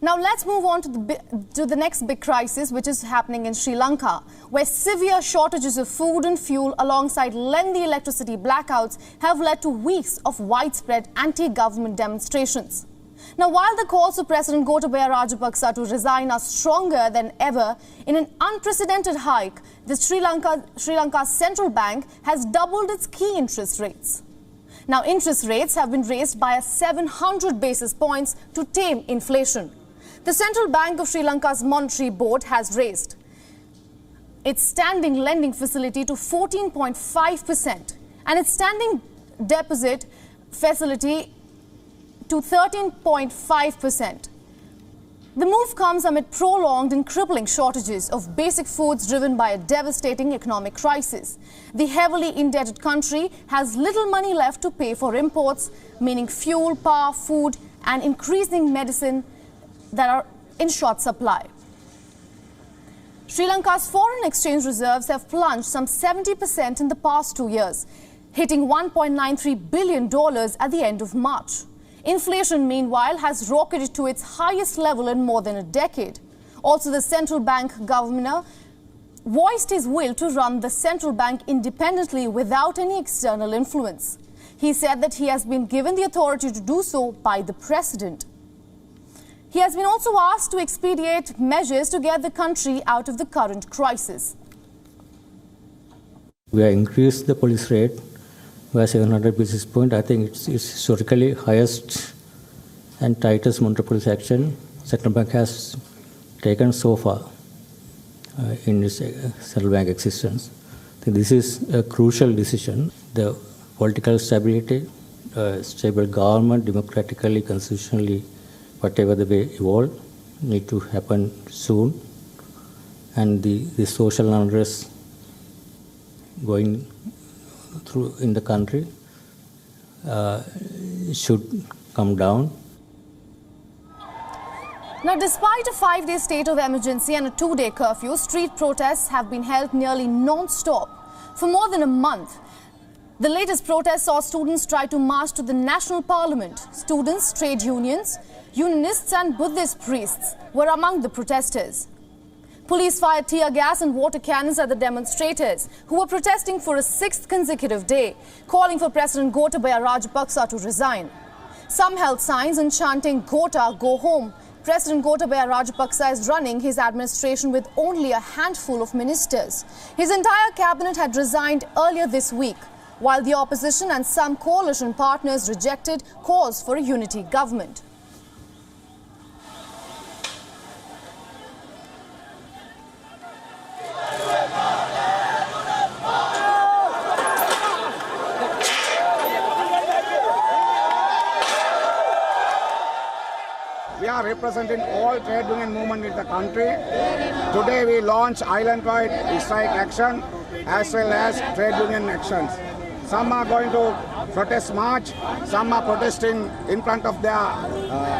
Now let's move on to the next big crisis, which is happening in Sri Lanka, where severe shortages of food and fuel alongside lengthy electricity blackouts have led to weeks of widespread anti-government demonstrations. Now, while the calls for President Gotabaya Rajapaksa to resign are stronger than ever, in an unprecedented hike, the Sri Lanka's central bank has doubled its key interest rates. Now, interest rates have been raised by 700 basis points to tame inflation. The Central Bank of Sri Lanka's Monetary Board has raised its standing lending facility to 14.5% and its standing deposit facility to 13.5%. The move comes amid prolonged and crippling shortages of basic foods driven by a devastating economic crisis. The heavily indebted country has little money left to pay for imports, meaning fuel, power, food, and increasing medicine that are in short supply. Sri Lanka's foreign exchange reserves have plunged some 70% in the past 2 years, hitting $1.93 billion at the end of March. Inflation, meanwhile, has rocketed to its highest level in more than a decade. Also, the central bank governor voiced his will to run the central bank independently without any external influence. He said that he has been given the authority to do so by the president. He has been also asked to expedite measures to get the country out of the current crisis. We have increased the police rate by 700 basis points. I think it's historically highest and tightest monetary policy action central bank has taken so far in its central bank existence. I think this is a crucial decision. The political stability, stable government, democratically, constitutionally, whatever the way evolve, need to happen soon. And the social unrest going through in the country should come down. Now, despite a 5-day state of emergency and a 2-day curfew, street protests have been held nearly non-stop for more than a month. The latest protest saw students try to march to the National Parliament. Students, trade unions, unionists and Buddhist priests were among the protesters. Police fired tear gas and water cannons at the demonstrators, who were protesting for a 6th consecutive day, calling for President Gotabaya Rajapaksa to resign. Some held signs and chanting, "Gota, go home." President Gotabaya Rajapaksa is running his administration with only a handful of ministers. His entire cabinet had resigned earlier this week, while the opposition and some coalition partners rejected calls for a unity government. We are representing all trade union movement in the country. Today we launch island-wide strike action as well as trade union actions. Some are going to protest march, some are protesting in front of their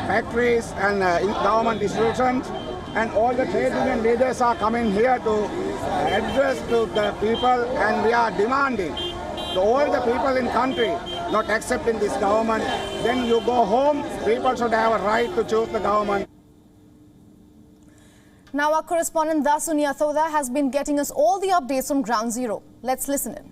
factories and government institutions, and all the trade union leaders are coming here to address to the people, and we are demanding to all the people in country not accepting this government. Then you go home, people should have a right to choose the government. Now our correspondent Dasuni Athauda has been getting us all the updates from Ground Zero. Let's listen in.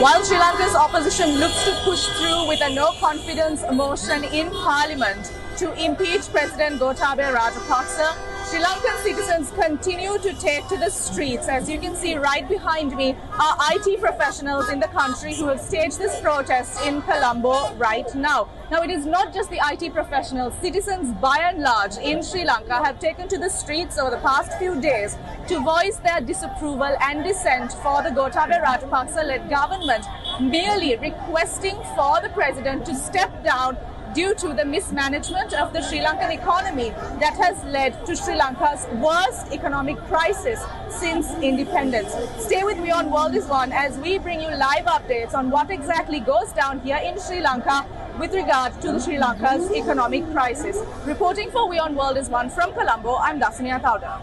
While Sri Lanka's opposition looks to push through with a no-confidence motion in Parliament to impeach President Gotabaya Rajapaksa, Sri Lankan citizens continue to take to the streets. As you can see right behind me are IT professionals in the country who have staged this protest in Colombo right now. Now, it is not just the IT professionals. Citizens by and large in Sri Lanka have taken to the streets over the past few days to voice their disapproval and dissent for the Gotabaya Rajapaksa-led government, merely requesting for the president to step down due to the mismanagement of the Sri Lankan economy that has led to Sri Lanka's worst economic crisis since independence. Stay with WION World is One as we bring you live updates on what exactly goes down here in Sri Lanka with regard to the Sri Lanka's economic crisis. Reporting for WION World is One from Colombo, I'm Dasuni Athauda.